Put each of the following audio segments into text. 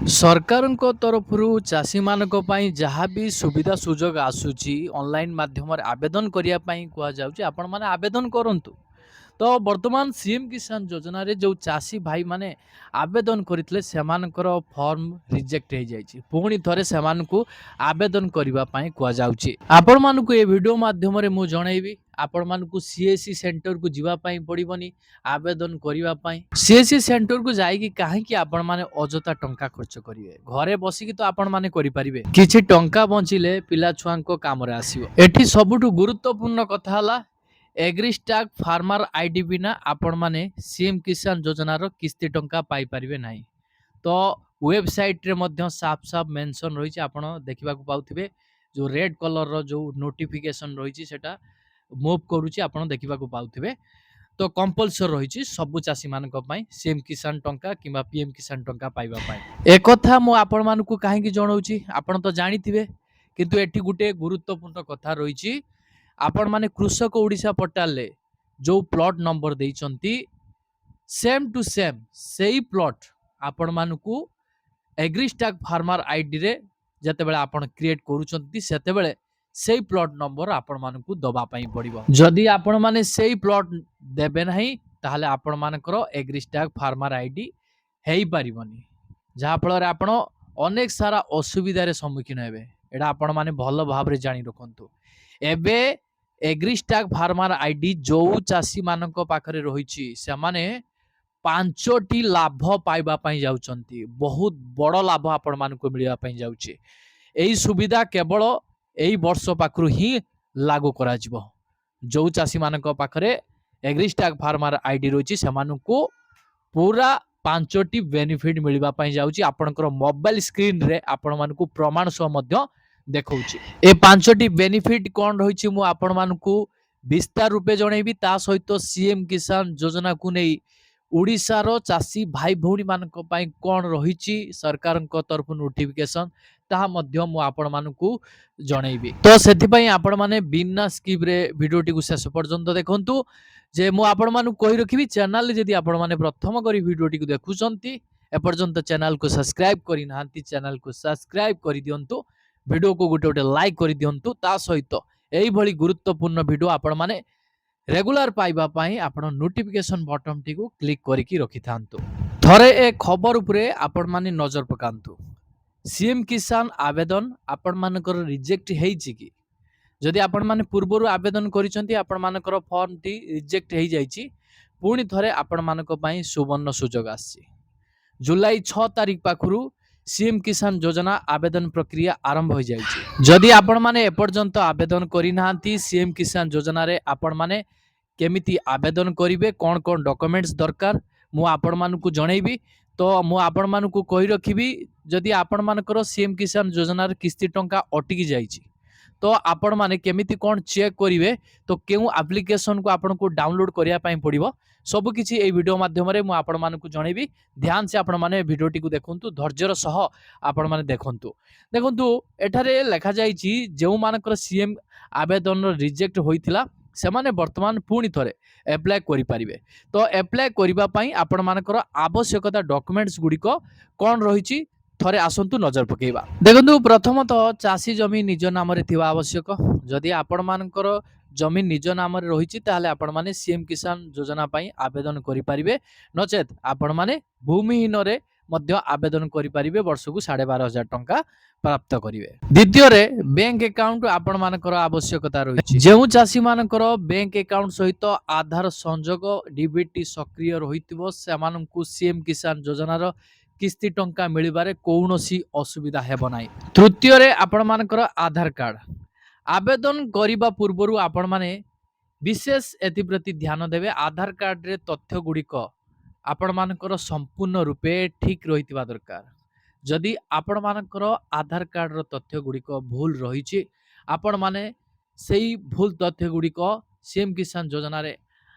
ସରକାରଙ୍କ ତରଫରୁ ଚାଷୀମାନଙ୍କ ପାଇଁ ଯାହା ବି ସୁବିଧା ସୁଯୋଗ ଆସୁଛି ଅନଲାଇନ୍ ମାଧ୍ୟମରେ ଆବେଦନ କରିବା ପାଇଁ କୁହାଯାଉଛି ଆପଣମାନେ ଆବେଦନ କରନ୍ତୁ। ତ ବର୍ତ୍ତମାନ ସିଏମ୍ କିଷାନ ଯୋଜନାରେ ଯେଉଁ ଚାଷୀ ଭାଇମାନେ ଆବେଦନ କରିଥିଲେ ସେମାନଙ୍କର ଫର୍ମ ରିଜେକ୍ଟ ହେଇଯାଇଛି। ପୁଣି ଥରେ ସେମାନଙ୍କୁ ଆବେଦନ କରିବା ପାଇଁ କୁହାଯାଉଛି। ଆପଣମାନଙ୍କୁ ଏ ଭିଡ଼ିଓ ମାଧ୍ୟମରେ ମୁଁ ଜଣାଇବି ଆପଣମାନଙ୍କୁ ସିଏସ୍ସି ସେଣ୍ଟରକୁ ଯିବା ପାଇଁ ପଡ଼ିବନି ଆବେଦନ କରିବା ପାଇଁ। ସିଏସ୍ସି ସେଣ୍ଟରକୁ ଯାଇକି କାହିଁକି ଆପଣମାନେ ଅଯଥା ଟଙ୍କା ଖର୍ଚ୍ଚ କରିବେ? ଘରେ ବସିକି ତ ଆପଣମାନେ କରିପାରିବେ। କିଛି ଟଙ୍କା ବଞ୍ଚିଲେ ପିଲା ଛୁଆଙ୍କ କାମରେ ଆସିବ। ଏଠି ସବୁଠୁ ଗୁରୁତ୍ୱପୂର୍ଣ୍ଣ କଥା ହେଲା ଏଗ୍ରିଷ୍ଟାକ୍ ଫାର୍ମର ଆଇଡି ବିନା ଆପଣମାନେ ସିଏମ୍ କିଷାନ ଯୋଜନାର କିସ୍ତି ଟଙ୍କା ପାଇପାରିବେ ନାହିଁ। ତ ୱେବସାଇଟ୍ରେ ମଧ୍ୟ ସାଫ ସାଫ ମେନସନ୍ ରହିଛି, ଆପଣ ଦେଖିବାକୁ ପାଉଥିବେ। ଯେଉଁ ରେଡ୍ କଲର୍ର ଯେଉଁ ନୋଟିଫିକେସନ୍ ରହିଛି ସେଟା ମୁଭ୍ କରୁଛି, ଆପଣ ଦେଖିବାକୁ ପାଉଥିବେ। ତ କମ୍ପଲସରି ରହିଛି ସବୁ ଚାଷୀମାନଙ୍କ ପାଇଁ ସିଏମ୍ କିଷାନ ଟଙ୍କା କିମ୍ବା ପିଏମ୍ କିଷାନ ଟଙ୍କା ପାଇବା ପାଇଁ। ଏକଥା ମୁଁ ଆପଣମାନଙ୍କୁ କାହିଁକି ଜଣାଉଛି ଆପଣ ତ ଜାଣିଥିବେ, କିନ୍ତୁ ଏଠି ଗୋଟେ ଗୁରୁତ୍ୱପୂର୍ଣ୍ଣ କଥା ରହିଛି। ଆପଣମାନେ କୃଷକ ଓଡ଼ିଶା ପୋର୍ଟାଲରେ ଯେଉଁ ପ୍ଲଟ୍ ନମ୍ବର ଦେଇଛନ୍ତି ସେମ୍ ଟୁ ସେମ୍ ସେଇ ପ୍ଲଟ୍ ଆପଣମାନଙ୍କୁ ଏଗ୍ରିଷ୍ଟାକ୍ ଫାର୍ମର ଆଇଡିରେ ଯେତେବେଳେ ଆପଣ କ୍ରିଏଟ୍ କରୁଛନ୍ତି ସେତେବେଳେ ସେଇ ପ୍ଲଟ୍ ନମ୍ବର ଆପଣମାନଙ୍କୁ ଦେବା ପାଇଁ ପଡ଼ିବ। ଯଦି ଆପଣମାନେ ସେଇ ପ୍ଲଟ୍ ଦେବେ ନାହିଁ ତାହେଲେ ଆପଣମାନଙ୍କର ଏଗ୍ରିଷ୍ଟାକ୍ ଫାର୍ମର ଆଇଡି ହେଇପାରିବନି, ଯାହାଫଳରେ ଆପଣ ଅନେକ ସାରା ଅସୁବିଧାରେ ସମ୍ମୁଖୀନ ହେବେ। ଏଇଟା ଆପଣମାନେ ଭଲ ଭାବରେ ଜାଣି ରଖନ୍ତୁ। ଏବେ ଏଗ୍ରିଷ୍ଟାକ୍ ଫାର୍ମର ଆଇଡି ଯେଉଁ ଚାଷୀମାନଙ୍କ ପାଖରେ ରହିଛି ସେମାନେ 5ଟି ଲାଭ ପାଇବା ପାଇଁ ଯାଉଛନ୍ତି। ବହୁତ ବଡ଼ ଲାଭ ଆପଣମାନଙ୍କୁ ମିଳିବା ପାଇଁ ଯାଉଛି। ଏହି ସୁବିଧା କେବଳ ଏହି ବର୍ଷ ପାଖରୁ ହିଁ ଲାଗୁ କରାଯିବ। ଯେଉଁ ଚାଷୀମାନଙ୍କ ପାଖରେ ଏଗ୍ରିଷ୍ଟାକ୍ ଫାର୍ମର ଆଇଡି ରହିଛି ସେମାନଙ୍କୁ ପୁରା 5ଟି ବେନିଫିଟ୍ ମିଳିବା ପାଇଁ ଯାଉଛି। ଆପଣଙ୍କର ମୋବାଇଲ ସ୍କ୍ରିନରେ ଆପଣମାନଙ୍କୁ ପ୍ରମାଣ ସହ ମଧ୍ୟ ଦେଖାଉଛି। ଏ 5ଟି ବେନିଫିଟ୍ କ'ଣ ରହିଛି ମୁଁ ଆପଣମାନଙ୍କୁ ବିସ୍ତାର ରୂପେ ଜଣାଇବି। ତା ସହିତ ସିଏମ୍ କିଷାନ ଯୋଜନାକୁ ନେଇ ଓଡ଼ିଶାର ଚାଷୀ ଭାଇ ଭଉଣୀମାନଙ୍କ ପାଇଁ କ'ଣ ରହିଛି ସରକାରଙ୍କ ତରଫରୁ ନୋଟିଫିକେସନ୍ ତାହା ମଧ୍ୟ ମୁଁ ଆପଣମାନଙ୍କୁ ଜଣାଇବି। ତ ସେଥିପାଇଁ ଆପଣମାନେ ବିନା ସ୍କିପ୍ରେ ଭିଡ଼ିଓଟିକୁ ଶେଷ ପର୍ଯ୍ୟନ୍ତ ଦେଖନ୍ତୁ। ଯେ ମୁଁ ଆପଣମାନଙ୍କୁ କହି ରଖିବି, ଚ୍ୟାନେଲରେ ଯଦି ଆପଣମାନେ ପ୍ରଥମ କରି ଭିଡ଼ିଓଟିକୁ ଦେଖୁଛନ୍ତି ଏପର୍ଯ୍ୟନ୍ତ ଚ୍ୟାନେଲକୁ ସବସ୍କ୍ରାଇବ୍ କରିନାହାନ୍ତି ଚ୍ୟାନେଲକୁ ସବସ୍କ୍ରାଇବ୍ କରିଦିଅନ୍ତୁ। ଭିଡ଼ିଓକୁ ଗୋଟେ ଗୋଟେ ଲାଇକ୍ କରିଦିଅନ୍ତୁ। ତା ସହିତ এইଭଳି ଗୁରୁତ୍ୱପୂର୍ଣ୍ଣ ଭିଡ଼ିଓ ଆପଣମାନେ ରେଗୁଲାର ପାଇବା ପାଇଁ ଆପଣ ନୋଟିଫିକେସନ୍ ବଟନଟିକୁ କ୍ଲିକ୍ କରିକି ରଖିଥାନ୍ତୁ। ଥରେ ଏ ଖବର ଉପରେ ଆପଣମାନେ ନଜର ପକାନ୍ତୁ। ସିଏମ୍ କିଷାନ ଆବେଦନ ଆପଣମାନଙ୍କର ରିଜେକ୍ଟ ହେଇଛି କି? ଯଦି ଆପଣମାନେ ପୂର୍ବରୁ ଆବେଦନ କରିଛନ୍ତି ଆପଣମାନଙ୍କର ଫର୍ମଟି ରିଜେକ୍ଟ ହେଇଯାଇଛି, ପୁଣି ଥରେ ଆପଣମାନଙ୍କ ପାଇଁ ସୁବର୍ଣ୍ଣ ସୁଯୋଗ ଆସିଛି। ଜୁଲାଇ 6 ତାରିଖ ପାଖରୁ ସିଏମ୍ କିଷାନ ଯୋଜନା ଆବେଦନ ପ୍ରକ୍ରିୟା ଆରମ୍ଭ ହୋଇଯାଇଛି। ଯଦି ଆପଣମାନେ ଏପର୍ଯ୍ୟନ୍ତ ଆବେଦନ କରିନାହାନ୍ତି ସିଏମ୍ କିଷାନ ଯୋଜନାରେ ଆପଣମାନେ କେମିତି ଆବେଦନ କରିବେ, କ'ଣ କ'ଣ ଡକୁମେଣ୍ଟସ୍ ଦରକାର ମୁଁ ଆପଣମାନଙ୍କୁ ଜଣାଇବି। ତ ମୁଁ ଆପଣମାନଙ୍କୁ କହି ରଖିବି, ଯଦି ଆପଣମାନଙ୍କର ସିଏମ୍ କିଷାନ ଯୋଜନାର କିସ୍ତି ଟଙ୍କା ଅଟକି ଯାଇଛି ତ ଆପଣମାନେ କେମିତି କ'ଣ ଚେକ୍ କରିବେ, ତ କେଉଁ ଆପ୍ଲିକେସନକୁ ଆପଣଙ୍କୁ ଡାଉନଲୋଡ୍ କରିବା ପାଇଁ ପଡ଼ିବ ସବୁକିଛି ଏହି ଭିଡ଼ିଓ ମାଧ୍ୟମରେ ମୁଁ ଆପଣମାନଙ୍କୁ ଜଣାଇବି। ଧ୍ୟାନ ସେ ଆପଣମାନେ ଭିଡ଼ିଓଟିକୁ ଦେଖନ୍ତୁ, ଧୈର୍ଯ୍ୟର ସହ ଆପଣମାନେ ଦେଖନ୍ତୁ। ଦେଖନ୍ତୁ ଏଠାରେ ଲେଖାଯାଇଛି ଯେଉଁମାନଙ୍କର ସିଏମ୍ ଆବେଦନ ରିଜେକ୍ଟ ହୋଇଥିଲା ସେମାନେ ବର୍ତ୍ତମାନ ପୁଣି ଥରେ ଆପ୍ଲାଏ କରିପାରିବେ। ତ ଆପ୍ଲାଏ କରିବା ପାଇଁ ଆପଣମାନଙ୍କର ଆବଶ୍ୟକତା ଡକୁମେଣ୍ଟସ୍ ଗୁଡ଼ିକ କ'ଣ ରହିଛି ଥରେ ଆସନ୍ତୁ ନଜର ପକାଇବା। ଦେଖନ୍ତୁ ପ୍ରଥମତଃ ଚାଷୀ ଜମି ନିଜ ନାମରେ ଥିବା ଆବଶ୍ୟକ। ଯଦି ଆପଣମାନଙ୍କର ଜମି ନିଜ ନାମରେ ରହିଛି ତାହେଲେ ଆପଣମାନେ ସିଏମ୍ କିଷାନ ଯୋଜନା ପାଇଁ ଆବେଦନ କରିପାରିବେ, ନଚେତ୍ ଆପଣମାନେ ଭୂମିହୀନରେ ମଧ୍ୟ ଆବେଦନ କରିପାରିବେ, ବର୍ଷକୁ 12,500 ଟଙ୍କା ପ୍ରାପ୍ତ କରିବେ। ଦ୍ୱିତୀୟରେ ବ୍ୟାଙ୍କ ଆକାଉଣ୍ଟ ଆପଣମାନଙ୍କର ଆବଶ୍ୟକତା ରହିଛି। ଯେଉଁ ଚାଷୀମାନଙ୍କର ବ୍ୟାଙ୍କ ଆକାଉଣ୍ଟ ସହିତ ଆଧାର ସଂଯୋଗ ଡିବିଟି ସକ୍ରିୟ ରହିଥିବ ସେମାନଙ୍କୁ ସିଏମ୍ କିଷାନ ଯୋଜନାର କିସ୍ତି ଟଙ୍କା ମିଳିବାରେ କୌଣସି ଅସୁବିଧା ହେବ ନାହିଁ। ତୃତୀୟରେ ଆପଣମାନଙ୍କର ଆଧାର କାର୍ଡ। ଆବେଦନ କରିବା ପୂର୍ବରୁ ଆପଣମାନେ ବିଶେଷ ଏଥିପ୍ରତି ଧ୍ୟାନ ଦେବେ। ଆଧାର କାର୍ଡରେ ତଥ୍ୟ ଗୁଡ଼ିକ ଆପଣମାନଙ୍କର ସମ୍ପୂର୍ଣ୍ଣ ରୂପେ ଠିକ୍ ରହିଥିବା ଦରକାର। ଯଦି ଆପଣମାନଙ୍କର ଆଧାର କାର୍ଡର ତଥ୍ୟ ଗୁଡ଼ିକ ଭୁଲ ରହିଛି ଆପଣମାନେ ସେଇ ଭୁଲ ତଥ୍ୟ ଗୁଡ଼ିକ ସିଏମ୍ କିଷାନ ଯୋଜନାରେ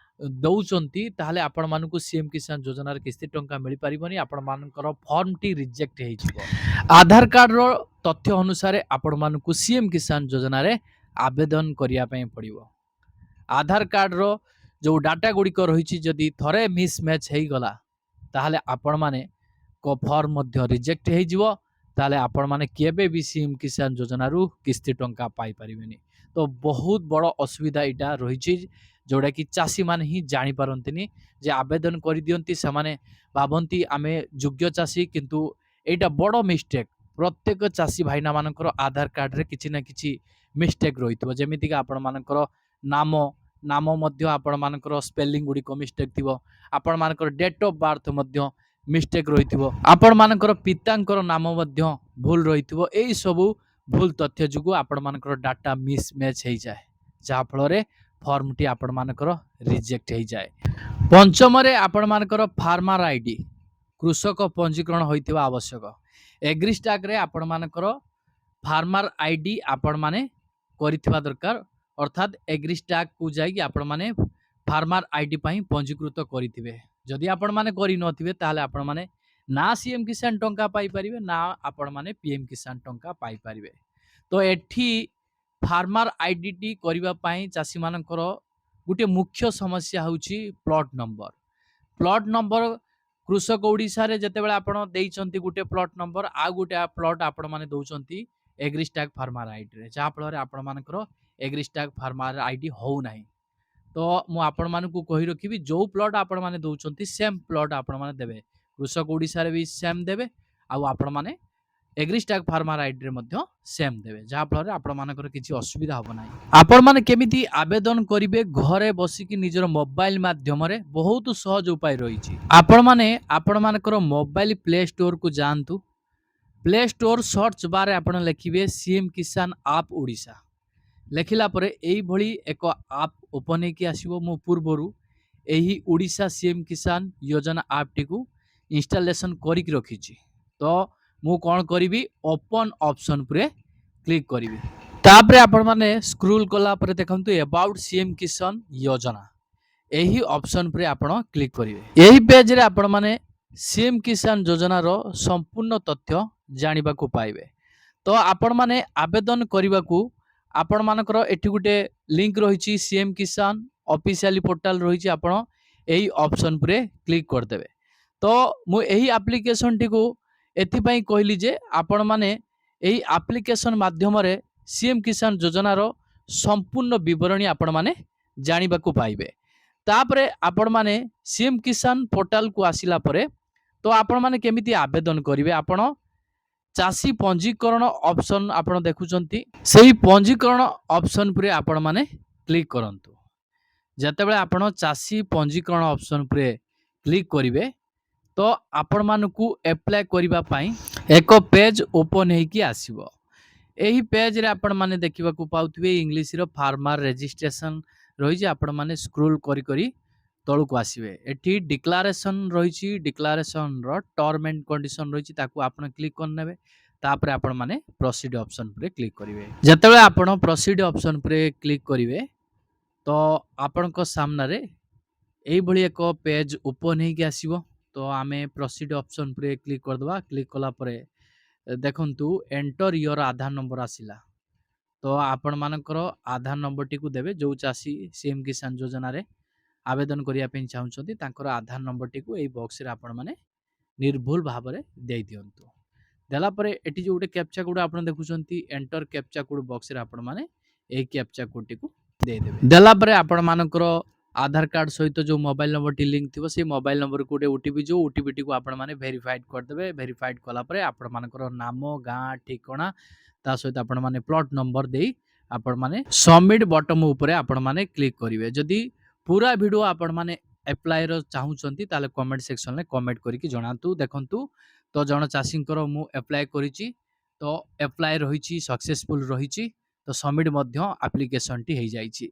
ଦଉଛନ୍ତି ତାହେଲେ ଆପଣମାନଙ୍କୁ ସିଏମ୍ କିଷାନ ଯୋଜନାର କିସ୍ତି ଟଙ୍କା ମିଳିପାରିବନି, ଆପଣମାନଙ୍କର ଫର୍ମଟି ରିଜେକ୍ଟ ହେଇଯିବ। ଆଧାର କାର୍ଡର ତଥ୍ୟ ଅନୁସାରେ ଆପଣମାନଙ୍କୁ ସିଏମ୍ କିଷାନ ଯୋଜନାରେ ଆବେଦନ କରିବା ପାଇଁ ପଡ଼ିବ। ଆଧାର କାର୍ଡର ଯେଉଁ ଡାଟା ଗୁଡ଼ିକ ରହିଛି ଯଦି ଥରେ ମିସ୍ ମ୍ୟାଚ୍ ହେଇଗଲା ତାହେଲେ ଆପଣମାନେ ଫର୍ମ ମଧ୍ୟ ରିଜେକ୍ଟ ହେଇଯିବ, ତାହେଲେ ଆପଣମାନେ କେବେ ବି ସିଏମ୍ କିଷାନ ଯୋଜନାରୁ କିସ୍ତି ଟଙ୍କା ପାଇପାରିବେନି। ତ ବହୁତ ବଡ଼ ଅସୁବିଧା ଏଇଟା ରହିଛି, ଯେଉଁଟାକି ଚାଷୀମାନେ ହିଁ ଜାଣିପାରନ୍ତିନି। ଯେ ଆବେଦନ କରିଦିଅନ୍ତି, ସେମାନେ ଭାବନ୍ତି ଆମେ ଯୋଗ୍ୟ ଚାଷୀ, କିନ୍ତୁ ଏଇଟା ବଡ଼ ମିଷ୍ଟେକ୍। ପ୍ରତ୍ୟେକ ଚାଷୀ ଭାଇନା ମାନଙ୍କର ଆଧାର କାର୍ଡରେ କିଛି ନା କିଛି ମିଷ୍ଟେକ୍ ରହିଥିବ। ଯେମିତିକି ଆପଣମାନଙ୍କର ନାମ ନାମ ମଧ୍ୟ ଆପଣମାନଙ୍କର ସ୍ପେଲିଂ ଗୁଡ଼ିକ ମିଷ୍ଟେକ୍ ଥିବ। ଆପଣମାନଙ୍କର ଡେଟ୍ ଅଫ୍ ବାର୍ଥ ମଧ୍ୟ ମିଷ୍ଟେକ୍ ରହିଥିବ। ଆପଣମାନଙ୍କର ପିତାଙ୍କର ନାମ ମଧ୍ୟ ଭୁଲ ରହିଥିବ। ଏଇ ସବୁ ଭୁଲ ତଥ୍ୟ ଯୋଗୁଁ ଆପଣମାନଙ୍କର ଡାଟା ମିସମ୍ୟାଚ୍ ହେଇଯାଏ, ଯାହାଫଳରେ ଫର୍ମଟି ଆପଣମାନଙ୍କର ରିଜେକ୍ଟ ହେଇଯାଏ। ପଞ୍ଚମରେ ଆପଣମାନଙ୍କର ଫାର୍ମର ଆଇଡି, କୃଷକ ପଞ୍ଜୀକରଣ ହୋଇଥିବା ଆବଶ୍ୟକ। ଏଗ୍ରିଷ୍ଟାକରେ ଆପଣମାନଙ୍କର ଫାର୍ମର ଆଇଡି ଆପଣମାନେ କରିଥିବା ଦରକାର, ଅର୍ଥାତ୍ ଏଗ୍ରିଷ୍ଟାକକୁ ଯାଇକି ଆପଣମାନେ ଫାର୍ମର ଆଇଡି ପାଇଁ ପଞ୍ଜୀକୃତ କରିଥିବେ। ଯଦି ଆପଣମାନେ କରିନଥିବେ, ତାହେଲେ ଆପଣମାନେ ନା ସିଏମ୍ କିଷାନ ଟଙ୍କା ପାଇପାରିବେ, ନା ଆପଣମାନେ ପିଏମ୍ କିଷାନ ଟଙ୍କା ପାଇପାରିବେ। ତ ଏଠି ଫାର୍ମର ଆଇଡିଟି କରିବା ପାଇଁ ଚାଷୀମାନଙ୍କର ଗୋଟିଏ ମୁଖ୍ୟ ସମସ୍ୟା ହେଉଛି ପ୍ଲଟ୍ ନମ୍ବର। ପ୍ଲଟ୍ ନମ୍ବର କୃଷକ ଓଡ଼ିଶାରେ ଯେତେବେଳେ ଆପଣ ଦେଇଛନ୍ତି ଗୋଟେ ପ୍ଲଟ୍ ନମ୍ବର, ଆଉ ଗୋଟେ ପ୍ଲଟ୍ ଆପଣମାନେ ଦେଉଛନ୍ତି ଏଗ୍ରିଷ୍ଟାକ ଫାର୍ମର ଆଇଡିରେ, ଯାହାଫଳରେ ଆପଣମାନଙ୍କର ଏଗ୍ରିଷ୍ଟାକ ଫାର୍ମର ଆଇଡି ହେଉନାହିଁ। ତ ମୁଁ ଆପଣମାନଙ୍କୁ କହି ରଖିବି, ଯେଉଁ ପ୍ଲଟ୍ ଆପଣମାନେ ଦେଉଛନ୍ତି ସେମ୍ ପ୍ଲଟ୍ ଆପଣମାନେ ଦେବେ। କୃଷକ ଓଡ଼ିଶାରେ ବି ସେମ୍ ଦେବେ, ଆଉ ଆପଣମାନେ ଏଗ୍ରିଷ୍ଟାକ ଫାର୍ମର ଆଇଡିରେ ମଧ୍ୟ ସେମ୍ ଦେବେ, ଯାହାଫଳରେ ଆପଣମାନଙ୍କର କିଛି ଅସୁବିଧା ହେବ ନାହିଁ। ଆପଣମାନେ କେମିତି ଆବେଦନ କରିବେ ଘରେ ବସିକି ନିଜର ମୋବାଇଲ ମାଧ୍ୟମରେ, ବହୁତ ସହଜ ଉପାୟ ରହିଛି। ଆପଣମାନେ ଆପଣମାନଙ୍କର ମୋବାଇଲ ପ୍ଲେ ଷ୍ଟୋରକୁ ଯାଆନ୍ତୁ। ପ୍ଲେ ଷ୍ଟୋର ସର୍ଚ୍ଚ ବାରରେ ଆପଣ ଲେଖିବେ ସିଏମ୍ କିଷାନ ଆପ୍ ଓଡ଼ିଶା। ଲେଖିଲା ପରେ ଏଇଭଳି ଏକ ଆପ୍ ଓପନ୍ ହେଇକି ଆସିବ। ମୁଁ ପୂର୍ବରୁ ଏହି ଓଡ଼ିଶା ସିଏମ୍ କିଷାନ ଯୋଜନା ଆପ୍ଟିକୁ ଇନଷ୍ଟଲେସନ୍ କରିକି ରଖିଛି। ତ ମୁଁ କ'ଣ କରିବି, ଓପନ୍ ଅପସନ୍ ଉପରେ କ୍ଲିକ୍ କରିବି। ତାପରେ ଆପଣମାନେ ସ୍କ୍ରୋଲ୍ କଲା ପରେ ଦେଖନ୍ତୁ ଏବାଉଟ୍ ସିଏମ୍ କିଷାନ ଯୋଜନା, ଏହି ଅପସନ୍ ଉପରେ ଆପଣ କ୍ଲିକ୍ କରିବେ। ଏହି ପେଜରେ ଆପଣମାନେ ସିଏମ୍ କିଷାନ ଯୋଜନାର ସମ୍ପୂର୍ଣ୍ଣ ତଥ୍ୟ ଜାଣିବାକୁ ପାଇବେ। ତ ଆପଣମାନେ ଆବେଦନ କରିବାକୁ ଆପଣମାନଙ୍କର ଏଠି ଗୋଟେ ଲିଙ୍କ ରହିଛି, ସିଏମ୍ କିଷାନ ଅଫିସିଆଲି ପୋର୍ଟାଲ ରହିଛି, ଆପଣ ଏହି ଅପସନ୍ ଉପରେ କ୍ଲିକ୍ କରିଦେବେ। ତ ମୁଁ ଏହି ଆପ୍ଲିକେସନଟିକୁ ଏଥିପାଇଁ କହିଲି ଯେ ଆପଣମାନେ ଏହି ଆପ୍ଲିକେସନ ମାଧ୍ୟମରେ ସିଏମ୍ କିଷାନ ଯୋଜନାର ସମ୍ପୂର୍ଣ୍ଣ ବିବରଣୀ ଆପଣମାନେ ଜାଣିବାକୁ ପାଇବେ। ତାପରେ ଆପଣମାନେ ସିଏମ୍ କିଷାନ ପୋର୍ଟାଲକୁ ଆସିଲା ପରେ ତ ଆପଣମାନେ କେମିତି ଆବେଦନ କରିବେ, ଆପଣ ଚାଷୀ ପଞ୍ଜୀକରଣ ଅପସନ୍ ଆପଣ ଦେଖୁଛନ୍ତି, ସେହି ପଞ୍ଜୀକରଣ ଅପସନ୍ ଉପରେ ଆପଣମାନେ କ୍ଲିକ୍ କରନ୍ତୁ। ଯେତେବେଳେ ଆପଣ ଚାଷୀ ପଞ୍ଜୀକରଣ ଅପସନ୍ ଉପରେ କ୍ଲିକ୍ କରିବେ, ତ ଆପଣମାନଙ୍କୁ ଆପ୍ଲାଏ କରିବା ପାଇଁ ଏକ ପେଜ୍ ଓପନ୍ ହେଇକି ଆସିବ। ଏହି ପେଜ୍ରେ ଆପଣମାନେ ଦେଖିବାକୁ ପାଉଥିବେ ଇଂଲିଶର ଫାର୍ମର ରେଜିଷ୍ଟ୍ରେସନ୍ ରହିଛି। ଆପଣମାନେ ସ୍କ୍ରୋଲ୍ କରି କରି ତଳକୁ ଆସିବେ। ଏଠି ଡିକ୍ଲାରେସନ୍ ରହିଛି, ଡିକ୍ଲାରେସନ୍ର ଟର୍ମ ଆଣ୍ଡ କଣ୍ଡିସନ୍ ରହିଛି, ତାକୁ ଆପଣ କ୍ଲିକ୍ କରିନେବେ। ତାପରେ ଆପଣମାନେ ପ୍ରୋସିଡ୍ ଅପସନ୍ ଉପରେ କ୍ଲିକ୍ କରିବେ। ଯେତେବେଳେ ଆପଣ ପ୍ରୋସିଡ୍ ଅପସନ୍ ଉପରେ କ୍ଲିକ୍ କରିବେ, ତ ଆପଣଙ୍କ ସାମ୍ନାରେ এইଭଳି ଏକ ପେଜ୍ ଓପନ୍ ହେଇକି ଆସିବ। ତ ଆମେ ପ୍ରୋସିଡ୍ ଅପସନ୍ ଉପରେ କ୍ଲିକ୍ କରିଦେବା। କ୍ଲିକ୍ କଲା ପରେ ଦେଖନ୍ତୁ ଏଣ୍ଟର ୟୋର ଆଧାର ନମ୍ବର ଆସିଲା। ତ ଆପଣମାନଙ୍କର ଆଧାର ନମ୍ବରଟିକୁ ଦେବେ। ଯେଉଁ ଚାଷୀ ସିଏମ୍ କିଷାନ ଯୋଜନାରେ ଆବେଦନ କରିବା ପାଇଁ ଚାହୁଁଛନ୍ତି, ତାଙ୍କର ଆଧାର ନମ୍ବରଟିକୁ ଏଇ ବକ୍ସରେ ଆପଣମାନେ ନିର୍ଭୁଲ ଭାବରେ ଦେଇଦିଅନ୍ତୁ। ଦେଲା ପରେ ଏଠି ଯେଉଁ ଗୋଟେ କ୍ୟାପଚା କୋଡ଼ ଆପଣ ଦେଖୁଛନ୍ତି, ଏଣ୍ଟର କ୍ୟାପଚା କୋଡ଼ ବକ୍ସରେ ଆପଣମାନେ এই ক্যাপচা কোডটিକୁ ଦେଇଦେବେ। ଦେଲା ପରେ ଆପଣମାନଙ୍କର ଆଧାର କାର୍ଡ଼ ସହିତ ଯେଉଁ ମୋବାଇଲ ନମ୍ବରଟି ଲିଙ୍କ ଥିବ, সেই ମୋବାଇଲ ନମ୍ବରକୁ ଗୋଟେ ଓଟିପି ଯିବ। ଓଟିପିଟିକୁ ଆପଣମାନେ ଭେରିଫାଇଡ୍ କରିଦେବେ। ଭେରିଫାଇଡ୍ କଲା ପରେ ଆପଣମାନଙ୍କର ନାମ, ଗାଁ, ଠିକଣା, ତା ସହିତ ଆପଣମାନେ ପ୍ଲଟ୍ ନମ୍ବର ଦେଇ ଆପଣମାନେ ସବମିଟ୍ ବଟନ୍ ଉପରେ ଆପଣମାନେ କ୍ଲିକ୍ କରିବେ। ଯଦି ପୁରା ଭିଡ଼ିଓ ଆପଣମାନେ ଆପ୍ଲାଏର ଚାହୁଁଛନ୍ତି, ତାହେଲେ କମେଣ୍ଟ ସେକ୍ସନରେ କମେଣ୍ଟ କରିକି ଜଣାନ୍ତୁ। ଦେଖନ୍ତୁ ତ ଜଣେ ଚାଷୀଙ୍କର ମୁଁ ଆପ୍ଲାଏ କରିଛି, ତ ଆପ୍ଲାଏ ରହିଛି, ସକ୍ସେସଫୁଲ୍ ରହିଛି, ତ ସବମିଟ୍ ମଧ୍ୟ ଆପ୍ଲିକେସନଟି ହେଇଯାଇଛି।